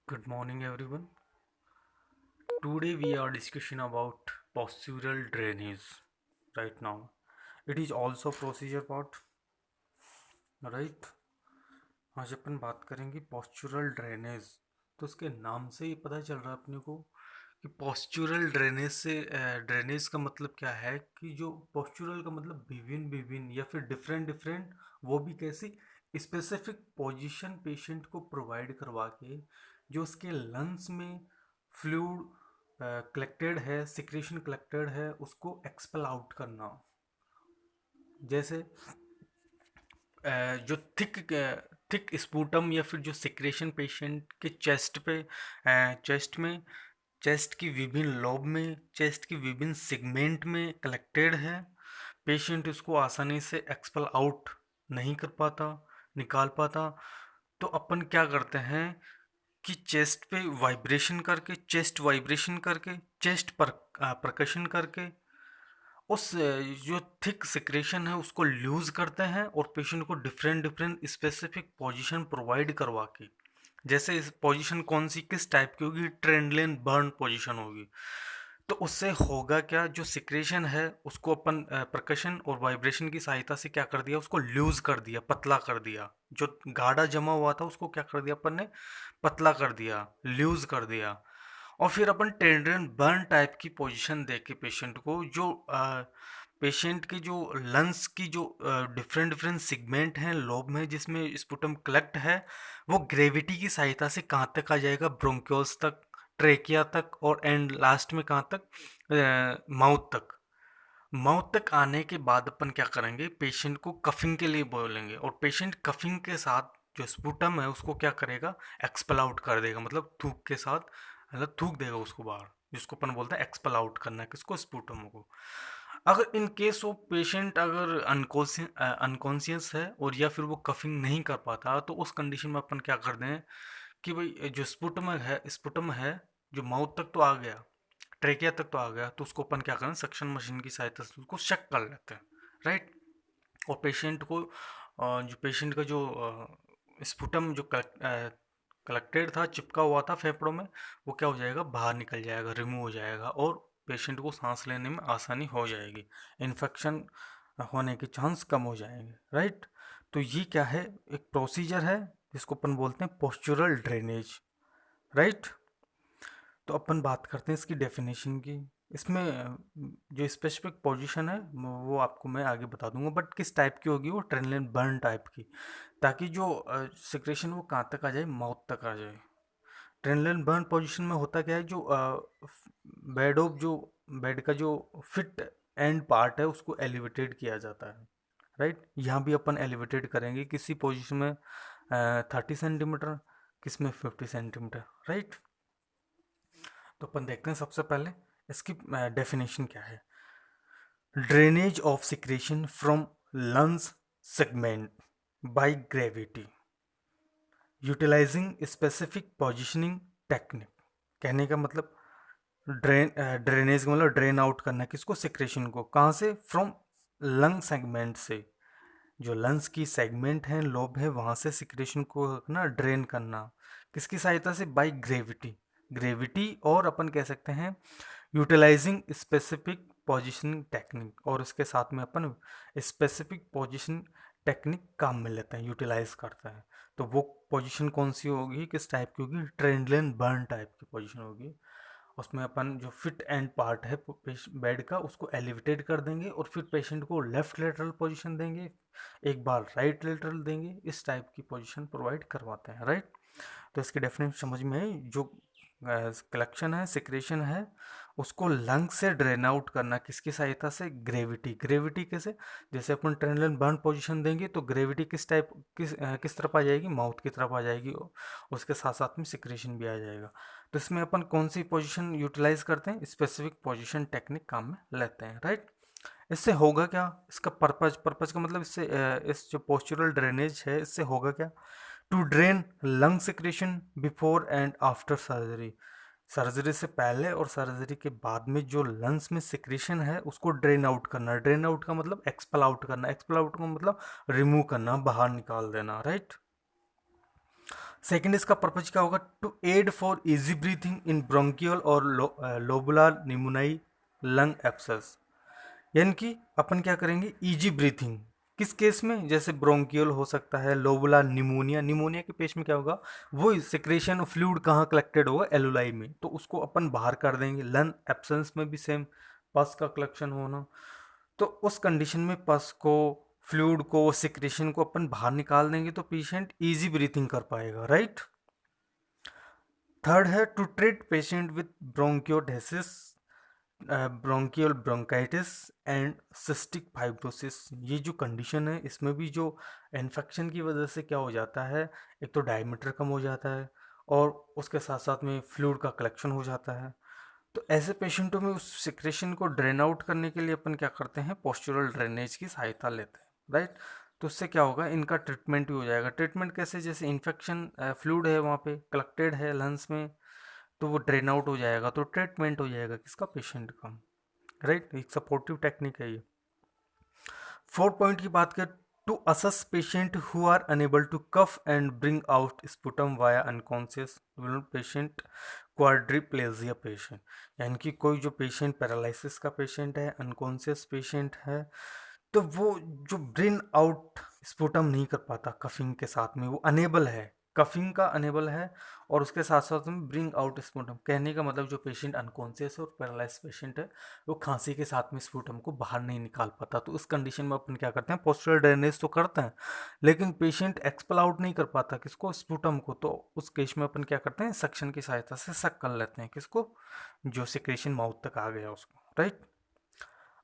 Good morning, everyone. Today we are discussing about postural drainage. Right now, it is also procedure part. Right? आज अपन बात करेंगे postural drainage. तो उसके नाम से ही पता चल रहा है अपने को कि पोस्चुरल ड्रेनेज से ड्रेनेज का मतलब क्या है कि जो पोस्चुरल का मतलब विभिन्न विभिन्न या फिर डिफरेंट डिफरेंट, वो भी कैसी स्पेसिफिक पोजीशन पेशेंट को प्रोवाइड करवा के जो उसके लंग्स में फ्लूइड कलेक्टेड है, सिक्रेशन कलेक्टेड है, उसको एक्सपेल आउट करना। जैसे जो थिक स्पूटम या फिर जो सिक्रेशन पेशेंट के चेस्ट में, चेस्ट की विभिन्न लोब में, चेस्ट की विभिन्न सेगमेंट में कलेक्टेड है, पेशेंट इसको आसानी से एक्सपेल आउट नहीं कर पाता, निकाल पाता। तो अपन क्या करते हैं कि चेस्ट पे वाइब्रेशन करके, चेस्ट वाइब्रेशन करके, चेस्ट पर परकशन करके उस जो थिक सिक्रेशन है उसको लूज करते हैं और पेशेंट को different different specific position provide करवा के। जैसे इस पोजीशन कौन सी किस टाइप की होगी, ट्रेंडलेन बर्न पोजीशन होगी। तो उससे होगा क्या, जो सिक्रेशन है उसको अपन परकशन और वाइब्रेशन की सहायता से क्या कर दिया, उसको लूज कर दिया, पतला कर दिया। जो गाढ़ा जमा हुआ था उसको क्या कर दिया अपन ने, पतला कर दिया, लूज कर दिया। और फिर अपन टेंडरन बर्न टाइप की पोजीशन दे के पेशेंट को, जो पेशेंट के जो लंग्स की जो डिफरेंट डिफरेंट सेगमेंट हैं लोब में जिसमें स्पुटम कलेक्ट है, वो ग्रेविटी की सहायता से कहाँ तक आ जाएगा, ब्रोंक्योल्स तक, ट्रेकिया तक, और एंड लास्ट में कहाँ तक, माउथ तक। माउथ तक आने के बाद अपन क्या करेंगे, पेशेंट को कफिंग के लिए बोलेंगे और पेशेंट कफिंग के साथ जो स्पुटम है उसको क्या करेगा, एक्सपेल आउट कर देगा, मतलब थूक के साथ, मतलब थूक देगा उसको बाहर, जिसको अपन बोलते हैं एक्सपेल आउट करना है किसको, स्पुटम को। अगर इन केस ऑफ पेशेंट अगर अनकॉन्शियस है और या फिर वो कफिंग नहीं कर पाता, तो उस कंडीशन में अपन क्या कर दें कि भाई जो स्पुटम है जो माउथ तक तो आ गया, ट्रेकिया तक तो आ गया, तो उसको अपन क्या करें, सक्शन मशीन की सहायता से उसको शक कर लेते हैं। राइट। और पेशेंट को जो पेशेंट का जो स्पुटम जो कलेक्टेड था, चिपका हुआ था फेफड़ों में, वो क्या हो जाएगा, बाहर निकल जाएगा, रिमूव हो जाएगा और पेशेंट को सांस लेने में आसानी हो जाएगी, इन्फेक्शन होने के चांस कम हो जाएंगे। राइट। तो ये क्या है, एक प्रोसीजर है जिसको अपन बोलते हैं पोस्चुरल ड्रेनेज। राइट। तो अपन बात करते हैं इसकी डेफिनेशन की। इसमें जो स्पेसिफिक पोजीशन है वो आपको मैं आगे बता दूंगा, बट किस टाइप की होगी, वो ट्रेनलेन बर्न टाइप की, ताकि जो सिक्रेशन वो कहाँ तक आ जाए, माउथ तक आ जाए। ट्रेनलेन बर्न पोजीशन में होता क्या है, जो बेड ऑफ जो बेड का जो फिट एंड पार्ट है उसको एलिवेटेड किया जाता है। राइट। यहाँ भी अपन एलिवेटेड करेंगे, किसी पोजीशन में 30 सेंटीमीटर, किस में 50 सेंटीमीटर। राइट। तो अपन देखते हैं सबसे पहले इसकी डेफिनेशन क्या है। Drainage of secretion from lungs segment by gravity utilising specific positioning technique. कहने का मतलब ड्रेनेज का मतलब ड्रेन आउट करना किसको, सिक्रेशन को, कहाँ से, फ्रॉम लंग सेगमेंट से, जो लंग्स की सेगमेंट है, लोब है, वहाँ से सिक्रेशन को ना ड्रेन करना, किसकी सहायता से, बाय ग्रेविटी। ग्रेविटी, और अपन कह सकते हैं यूटिलाइजिंग स्पेसिफिक पोजिशनिंग टेक्निक, और इसके साथ में अपन स्पेसिफिक पोजिशन टेक्निक काम में लेते हैं, यूटिलाइज करते हैं। तो वो पोजीशन कौन सी होगी, किस टाइप की होगी, ट्रेंडलेन बर्न टाइप की पोजीशन होगी। उसमें अपन जो फिट एंड पार्ट है बेड का उसको एलिवेटेड कर देंगे और फिर पेशेंट को लेफ्ट लेटरल पोजीशन देंगे, एक बार राइट लेटरल देंगे, इस टाइप की पोजीशन प्रोवाइड करवाते हैं। राइट। तो इसकी डेफिनेशन समझ में आई, जो कलेक्शन है, सिक्रेशन है, उसको लंग से ड्रेन आउट करना किसकी सहायता से, ग्रेविटी। ग्रेविटी कैसे, जैसे अपन ट्रेनलन बर्न पोजीशन देंगे तो ग्रेविटी किस तरफ आ जाएगी, माउथ की तरफ आ जाएगी, उसके साथ साथ में सिक्रेशन भी आ जाएगा। तो इसमें अपन कौन सी पोजीशन यूटिलाइज करते हैं, स्पेसिफिक पोजीशन टेक्निक काम में लेते हैं। राइट। इससे होगा क्या, इसका पर्पज का मतलब, इससे इस जो पोस्चुरल ड्रेनेज है इससे होगा क्या, to drain lung secretion before and after surgery. Surgery से पहले और सर्जरी के बाद में जो लंग्स में सिक्रेशन है उसको ड्रेन आउट करना। ड्रेन आउट का मतलब एक्सपेल आउट करना, एक्सपेल आउट का मतलब रिमूव करना, बाहर निकाल देना। राइट। सेकंड इसका पर्पज क्या होगा, to aid for easy breathing in bronchial और लोबुलर निमोनियाई लंग एब्सेस। यानी कि अपन क्या करेंगे, इजी ब्रीथिंग किस केस में, जैसे ब्रोंकियल हो सकता है, लोबुलर निमोनिया, निमोनिया के पेश में क्या होगा, वो सिक्रेशन ऑफ फ्लूइड कहाँ कलेक्टेड होगा, एलुलाई में, तो उसको अपन बाहर कर देंगे। लंग एब्सेंस में भी सेम, पस का कलेक्शन होना, तो उस कंडीशन में पस को, फ्लूइड को, सिक्रेशन को अपन बाहर निकाल देंगे तो पेशेंट इजी ब्रीथिंग कर पाएगा, राइट। थर्ड है to treat patient with bronchiectasis, bronchial bronchitis and cystic fibrosis. ये जो कंडीशन है इसमें भी जो इन्फेक्शन की वजह से क्या हो जाता है, एक तो डायमीटर कम हो जाता है और उसके साथ साथ में फ्लूइड का कलेक्शन हो जाता है। तो ऐसे पेशेंटों में उस सिक्रेशन को ड्रेन आउट करने के लिए अपन क्या करते हैं, पोस्चुरल ड्रेनेज की सहायता लेते हैं, राइट। तो उससे क्या होगा, इनका ट्रीटमेंट भी हो जाएगा। ट्रीटमेंट कैसे, जैसे इन्फेक्शन फ्लूइड है वहाँ पे कलेक्टेड है लंग्स में, तो वो ड्रेन आउट हो जाएगा, तो ट्रीटमेंट हो जाएगा किसका, पेशेंट का, राइट। एक सपोर्टिव टेक्निक है ये। फोर्थ पॉइंट की बात करें, to assess patient who are unable to cough and bring out sputum via unconscious patient, quadriplegia patient. यानी कि कोई जो पेशेंट पैरालिसिस का पेशेंट है, अनकॉन्शियस पेशेंट है, तो वो जो ब्रेन आउट स्पुटम नहीं कर पाता कफिंग के साथ में, वो अनेबल है, कफिंग का अनेबल है, और उसके साथ साथ में ब्रिंग आउट स्पुटम, कहने का मतलब जो पेशेंट अनकॉन्शियस है और पैरालाइज पेशेंट है, वो खांसी के साथ में स्पुटम को बाहर नहीं निकाल पाता। तो इस कंडीशन में अपन क्या करते हैं, पोस्चरल ड्रेनेज तो करते हैं, लेकिन पेशेंट एक्सपेल आउट नहीं कर पाता किसको, स्पुटम को, तो उस केस में अपन क्या करते हैं, सक्शन की सहायता से सक कर लेते हैं किसको, जो सिक्रेशन माउथ तक आ गया उसको, राइट।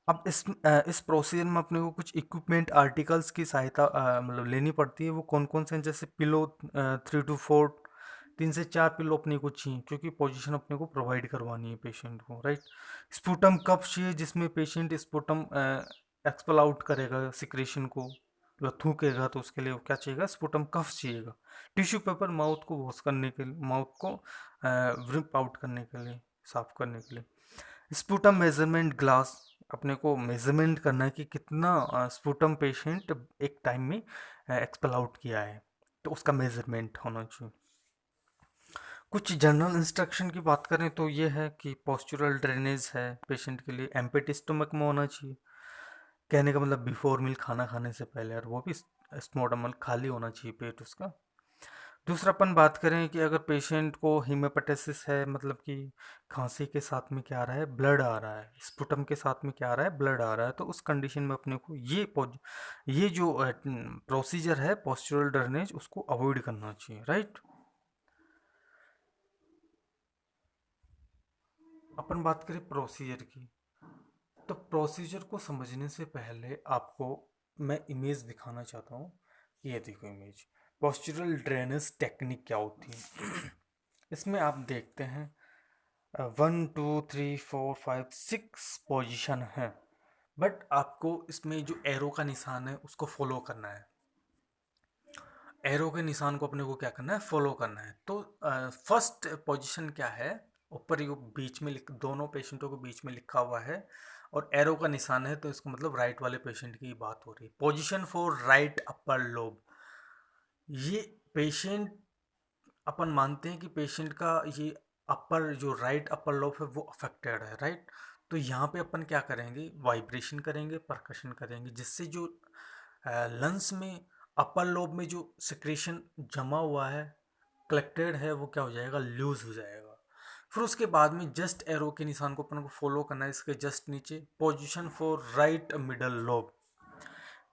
अब इस प्रोसीजर में अपने को कुछ इक्विपमेंट आर्टिकल्स की सहायता मतलब लेनी पड़ती है। वो कौन कौन से हैं, जैसे पिलो 3 to 4, 3 से 4 पिलो अपने को चाहिए, क्योंकि पोजीशन अपने को प्रोवाइड करवानी है पेशेंट को, राइट। स्पुटम कप चाहिए, जिसमें पेशेंट स्पुटम एक्सपेल आउट करेगा सिक्रेशन को, या थूकेगा, तो उसके लिए वो क्या चाहिएगा, स्पुटम कफ चाहिएगा। टिश्यू पेपर माउथ को वॉश करने के लिए, माउथ को व्रिप आउट करने के लिए, साफ करने के लिए। स्पुटम मेजरमेंट ग्लास, अपने को मेजरमेंट करना है कि कितना स्पुटम पेशेंट एक टाइम में एक्सपेल आउट किया है, तो उसका मेजरमेंट होना चाहिए। कुछ जनरल इंस्ट्रक्शन की बात करें तो ये है कि पोस्चुरल ड्रेनेज है पेशेंट के लिए, एम्प्टी स्टमक में होना चाहिए, कहने का मतलब बिफोर मील, खाना खाने से पहले, और वो भी स्टोमक खाली होना चाहिए पेट उसका। दूसरा अपन बात करें कि अगर पेशेंट को हीमेपेटाइटिस है, मतलब कि खांसी के साथ में क्या आ रहा है, ब्लड आ रहा है, स्पुटम के साथ में क्या आ रहा है, ब्लड आ रहा है, तो उस कंडीशन में अपने को ये जो प्रोसीजर है पोस्चुरल ड्रेनेज, उसको अवॉइड करना चाहिए, राइट। अपन बात करें प्रोसीजर की, तो प्रोसीजर को समझने से पहले आपको मैं इमेज दिखाना चाहता हूँ। ये देखो इमेज, पोस्चुरल ड्रेनेज टेक्निक क्या होती है। इसमें आप देखते हैं 1 2 3 4 5 6 पोजीशन है, बट आपको इसमें जो एरो का निशान है उसको फॉलो करना है। एरो के निशान को अपने को क्या करना है, फॉलो करना है। तो फर्स्ट पोजीशन क्या है, ऊपर ये बीच में दोनों पेशेंटों के बीच में लिखा हुआ है और एरो का निशान है, तो इसका मतलब राइट वाले पेशेंट की बात हो रही है। Position for right upper lobe, ये पेशेंट, अपन मानते हैं कि पेशेंट का ये अपर जो राइट अपर लोब है वो अफेक्टेड है, राइट। तो यहाँ पे अपन क्या करेंगे, वाइब्रेशन करेंगे, परकशन करेंगे, जिससे जो लंग्स में अपर लोब में जो सिक्रेशन जमा हुआ है, कलेक्टेड है, वो क्या हो जाएगा, लूज हो जाएगा। फिर उसके बाद में जस्ट एरो के निशान को अपन को फॉलो करना है, इसके जस्ट नीचे position for right middle lobe,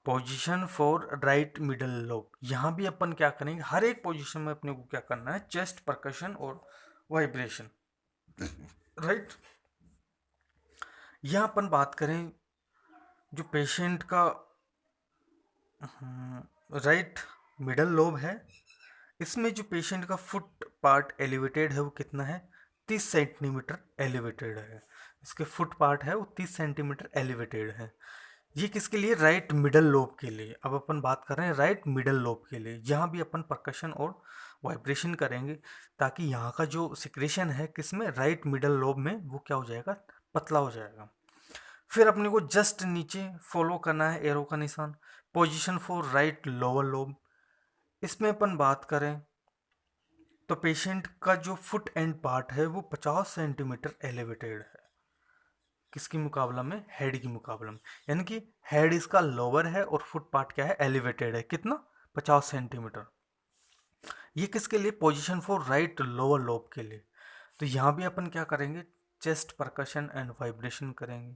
position for right middle lobe. यहाँ भी अपन क्या करेंगे, हर एक पोजीशन में अपने को क्या करना है, चेस्ट परकशन और वाइब्रेशन, राइट। यहाँ अपन बात करें जो पेशेंट का राइट मिडल लोब है, इसमें जो पेशेंट का फुट पार्ट एलिवेटेड है वो कितना है, 30 सेंटीमीटर एलिवेटेड है। इसके फुट पार्ट है वो 30 सेंटीमीटर एलिवेटेड है। ये किसके लिए, राइट मिडल लोब के लिए। अब अपन बात कर रहे हैं राइट मिडल लोब के लिए, यहाँ भी अपन परकशन और वाइब्रेशन करेंगे, ताकि यहाँ का जो सिक्रेशन है किसमें, राइट मिडल लोब में, वो क्या हो जाएगा, पतला हो जाएगा। फिर अपने को जस्ट नीचे फॉलो करना है एरो का निशान, position for right lower lobe. इसमें अपन बात करें तो पेशेंट का जो फुट एंड पार्ट है वो 50 सेंटीमीटर एलिवेटेड है, किसकी मुकाबला में, हेड की मुकाबला में। यानी कि हेड इसका लोअर है और फुट पार्ट क्या है, एलिवेटेड है, कितना, 50 सेंटीमीटर। ये किसके लिए, position for right lower lobe के लिए। तो यहाँ भी अपन क्या करेंगे, चेस्ट परकशन एंड वाइब्रेशन करेंगे,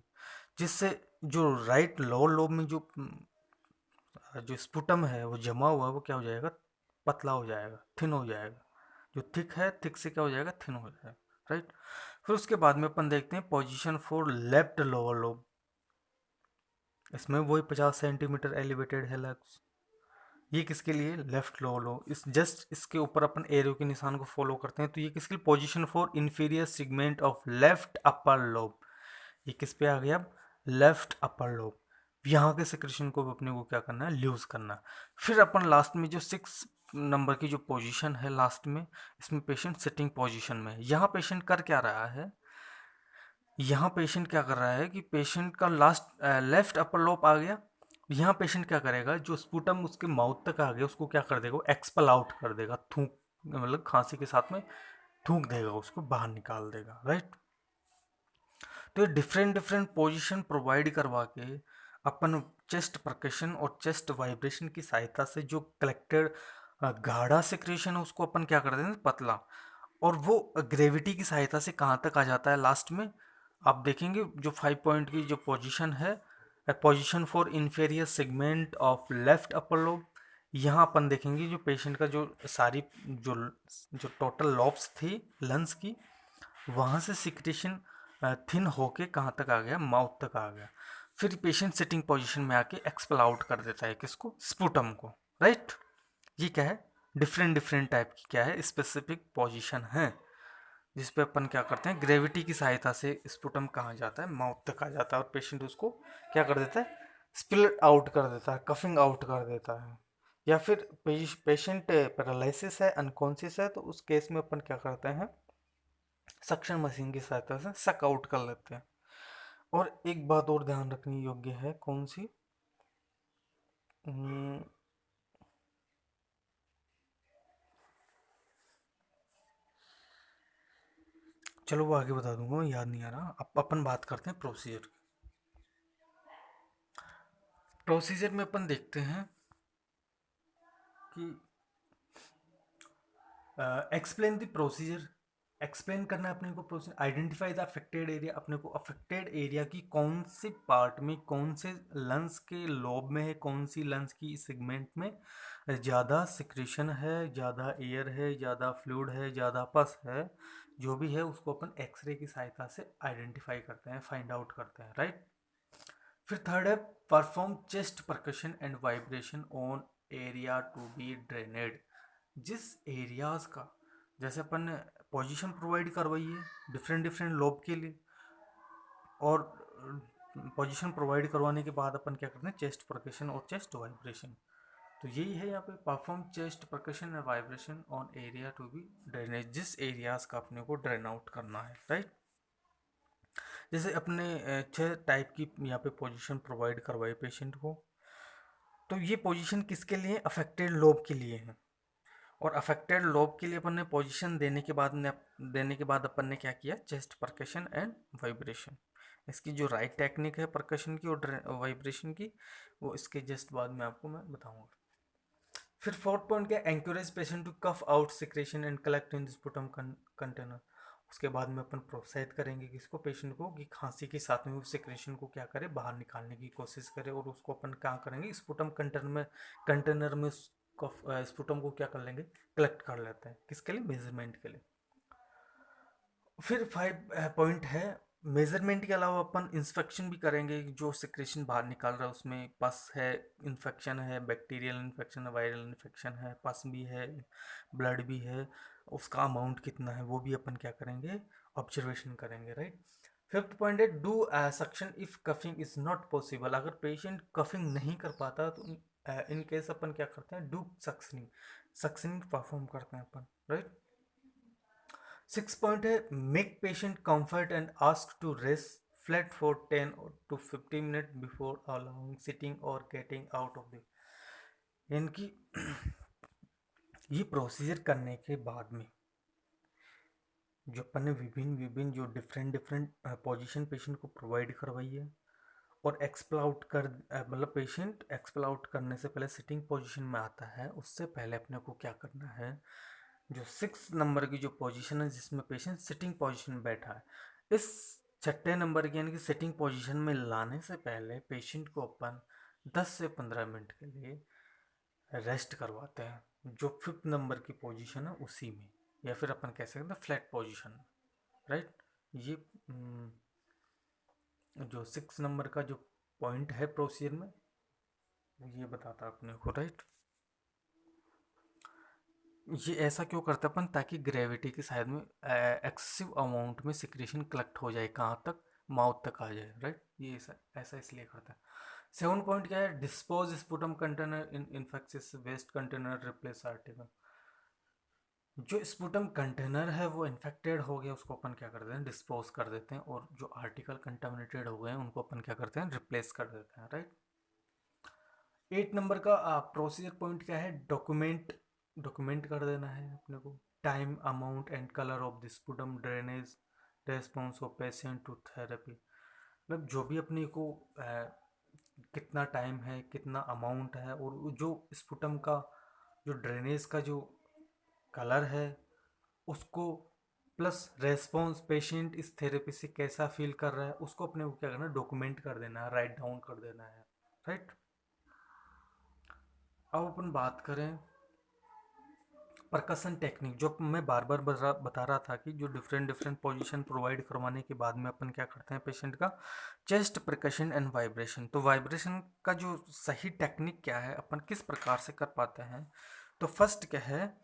जिससे जो राइट लोअर लोब में जो स्पुटम है वो जमा हुआ है वो क्या हो जाएगा, पतला हो जाएगा, थिन हो जाएगा। जो थिक है, थिक से क्या हो जाएगा, थिन हो जाएगा, राइट। फिर उसके बाद में अपन देखते हैं position for left lower lobe. इसमें वही 50 सेंटीमीटर एलिवेटेड है लैग्स। ये किसके लिए, लेफ्ट लोअर लोब। इस जस्ट इसके ऊपर अपन एरो के निशान को फॉलो करते हैं, तो ये किसके लिए, position for inferior segment of left upper lobe. ये किस पे आ गया अब, लेफ्ट अपर लोब। यहाँ के सिक्रेशन को अपने को क्या करना है, लूज करना है। फिर अपन लास्ट में जो 6 नंबर की जो पोजीशन है लास्ट में, इसमें पेशेंट सिटिंग पोजीशन में है। यहाँ पेशेंट कर क्या रहा है, यहाँ पेशेंट क्या कर रहा है कि पेशेंट का लास्ट लेफ्ट अपर लोब आ गया। यहाँ पेशेंट क्या करेगा, जो स्पुटम उसके माउथ तक आ गया उसको क्या कर देगा, एक्सपेल आउट कर देगा, थूक, मतलब खांसी के साथ में थूक देगा, उसको बाहर निकाल देगा, राइट। तो ये डिफरेंट डिफरेंट पोजीशन प्रोवाइड करवा के अपन चेस्ट परकशन और चेस्ट वाइब्रेशन की सहायता से जो कलेक्टेड गाढ़ा सिक्रेशन है उसको अपन क्या कर देते हैं, पतला। और वो ग्रेविटी की सहायता से कहाँ तक आ जाता है लास्ट में, आप देखेंगे जो 5 पॉइंट की जो पोजीशन है, position for inferior segment of left upper lobe. यहाँ अपन देखेंगे जो पेशेंट का जो सारी जो जो टोटल लॉब्स थी लंग्स की, वहाँ से सिक्रेशन थिन होके कहाँ तक आ गया, माउथ तक आ गया। फिर पेशेंट सिटिंग पोजीशन में आके एक्सपेल आउट कर देता है किसको, स्पुटम को, राइट। ये क्या है, डिफरेंट डिफरेंट टाइप की क्या है, स्पेसिफिक पोजीशन है, जिस पे अपन क्या करते हैं, ग्रेविटी की सहायता से स्पुटम कहाँ जाता है, माउथ तक आ जाता है, और पेशेंट उसको क्या कर देता है, स्पिल आउट कर देता है, कफिंग आउट कर देता है। या फिर पेशेंट पैरालिसिस है, अनकॉन्शियस है, तो उस केस में अपन क्या करते हैं, सक्शन मशीन की सहायता से सक आउट कर लेते हैं। और एक बात और ध्यान रखनी योग्य है, कौन सी, हम्म, चलो वो आगे बता दूंगा, याद नहीं आ रहा। अब अपन बात करते हैं प्रोसीजर की। प्रोसीजर में अपन देखते हैं कि एक्सप्लेन द प्रोसीजर, एक्सप्लेन करना है अपने को procedure. Identify the affected area, अपने को अफेक्टेड एरिया की कौन से पार्ट में, कौन से लंग्स के लोब में है, कौन सी लंग्स की सेगमेंट में ज़्यादा सिक्रेशन है, ज़्यादा एयर है, ज़्यादा फ्लूइड है, ज़्यादा पस है, जो भी है उसको अपन एक्सरे की सहायता से आइडेंटिफाई करते हैं, फाइंड आउट करते हैं, राइट। फिर थर्ड है perform chest percussion and vibration on area to be drained. जिस एरियाज का, जैसे अपन ने पोजीशन प्रोवाइड करवाई है डिफरेंट डिफरेंट लोब के लिए, और पोजीशन प्रोवाइड करवाने के बाद अपन क्या करते हैं, चेस्ट परकशन और चेस्ट वाइब्रेशन। तो यही है यहाँ पे, perform chest percussion and vibration on area to be drainage, जिस एरियाज का अपने को ड्रेन आउट करना है, राइट। जैसे अपने 6 टाइप की यहाँ पे पोजीशन प्रोवाइड करवाई पेशेंट को। तो ये पोजीशन किसके लिए, अफेक्टेड लोब के लिए है। और अफेक्टेड लोब के लिए अपन ने पोजीशन देने के बाद अपन ने क्या किया, चेस्ट परकशन एंड वाइब्रेशन। इसकी जो राइट टेक्निक है परकशन की और वाइब्रेशन की, वो इसके जस्ट बाद में आपको मैं बताऊंगा। फिर फोर्थ पॉइंट क्या, encourage patient to cough out secretion and collect in sputum container. उसके बाद में अपन प्रोत्साहित करेंगे किसको, पेशेंट को, कि खांसी के साथ में उस सिक्रेशन को क्या करे, बाहर निकालने की कोशिश करे, और उसको अपन क्या करेंगे, स्पुटम कंटेनर में कफ स्पुटम को क्या कर लेंगे, कलेक्ट कर लेते हैं, किसके लिए, मेजरमेंट के लिए। फिर 5 पॉइंट है, मेजरमेंट के अलावा अपन इंस्पेक्शन भी करेंगे, जो सिक्रेशन बाहर निकाल रहा है उसमें पस है, इन्फेक्शन है, बैक्टीरियल इन्फेक्शन है, वायरल इन्फेक्शन है, पस भी है, ब्लड भी है, उसका अमाउंट कितना है वो भी अपन क्या करेंगे, ऑब्जर्वेशन करेंगे, राइट। फिफ्थ पॉइंट है, do suction if coughing is not possible. अगर पेशेंट कफिंग नहीं कर पाता तो इन केस अपन क्या करते हैं, डू सक्शनिंग, सक्शनिंग परफॉर्म करते हैं अपन, राइट। 6 पॉइंट है, make patient comfort and ask to rest flat for 10 to 15 minute before allowing sitting और गेटिंग आउट ऑफ द। यानी कि ये प्रोसीजर करने के बाद में जो अपन ने विभिन्न जो डिफरेंट डिफरेंट पोजीशन पेशेंट को प्रोवाइड करवाई है, और एक्सपेल आउट कर मतलब पेशेंट एक्सपेल आउट करने से पहले सिटिंग पोजीशन में आता है, उससे पहले अपने को क्या करना है, जो 6 नंबर की जो पोजीशन है जिसमें पेशेंट सिटिंग पोजीशन में बैठा है, इस छठे नंबर की यानी कि सिटिंग पोजीशन में लाने से पहले पेशेंट को अपन 10 से 15 मिनट के लिए रेस्ट करवाते हैं, जो 5th नंबर की पोजीशन है उसी में, या फिर अपन कह सकते हैं फ्लैट पोजीशन, राइट। ये जो 6 नंबर का जो पॉइंट है प्रोसीजर में, वो ये बताता है अपने को, राइट। ये ऐसा क्यों करते हैं अपन, ताकि ग्रेविटी की साइड में एक्सेसिव अमाउंट में सिक्रेशन कलेक्ट हो जाए, कहाँ तक, माउथ तक आ जाए, राइट। ये ऐसा ऐसा इसलिए करता है। 7 पॉइंट क्या है, dispose sputum container in infectious waste container, replace article. जो स्पुटम कंटेनर है वो इन्फेक्टेड हो गया, उसको अपन क्या करते हैं, डिस्पोज कर देते हैं, और जो आर्टिकल कंटामिनेटेड हो गए हैं उनको अपन क्या करते हैं, रिप्लेस कर देते हैं, राइट। 8 नंबर का प्रोसीजर पॉइंट क्या है, डॉक्यूमेंट कर देना है अपने को, time, amount and colour of the sputum, drainage, response of patient to therapy. मतलब जो भी अपने को कितना टाइम है, कितना अमाउंट है, और जो स्पुटम का जो ड्रेनेज का जो कलर है उसको, प्लस रेस्पॉन्स पेशेंट इस थेरेपी से कैसा फील कर रहा है, उसको अपने को क्या करना है, डॉक्यूमेंट कर देना है, राइट डाउन कर देना है, राइट। अब अपन बात करें परकसन टेक्निक, जो मैं बार बार बता रहा था कि जो डिफरेंट डिफरेंट पोजीशन प्रोवाइड करवाने के बाद में अपन क्या करते हैं, पेशेंट का चेस्ट परकशन एंड वाइब्रेशन। तो वाइब्रेशन का जो सही टेक्निक क्या है, अपन किस प्रकार से कर पाते हैं, तो फर्स्ट क्या है,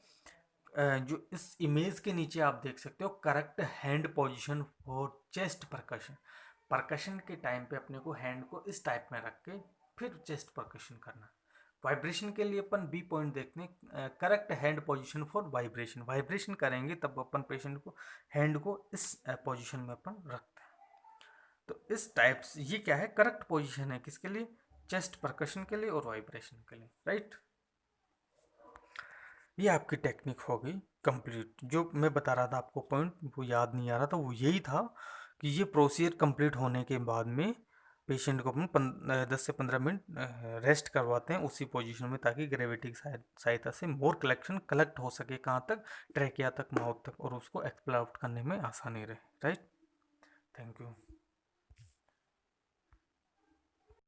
जो इस इमेज के नीचे आप देख सकते हो, correct hand position for chest percussion. Percussion के टाइम पे अपने को हैंड को इस टाइप में रख के फिर चेस्ट परकशन करना। वाइब्रेशन के लिए अपन बी पॉइंट देखते हैं, correct hand position for vibration. Vibration करेंगे तब अपन पेशेंट को हैंड को इस पोजीशन में अपन रखते हैं। तो इस टाइप से ये क्या है, करेक्ट पोजीशन है किसके लिए, चेस्ट परकशन के लिए और वाइब्रेशन के लिए, राइट। ये आपकी टेक्निक हो गई कंप्लीट। जो मैं बता रहा था आपको पॉइंट, वो याद नहीं आ रहा था, वो यही था कि ये प्रोसीजर कंप्लीट होने के बाद में पेशेंट को अपन 10 से 15 मिनट रेस्ट करवाते हैं उसी पोजीशन में, ताकि ग्रेविटी की सहायता से मोर कलेक्ट हो सके, कहाँ तक, ट्रैकिया तक, माउथ तक, और उसको एक्सपेल आउट करने में आसानी रहे, राइट। Thank you.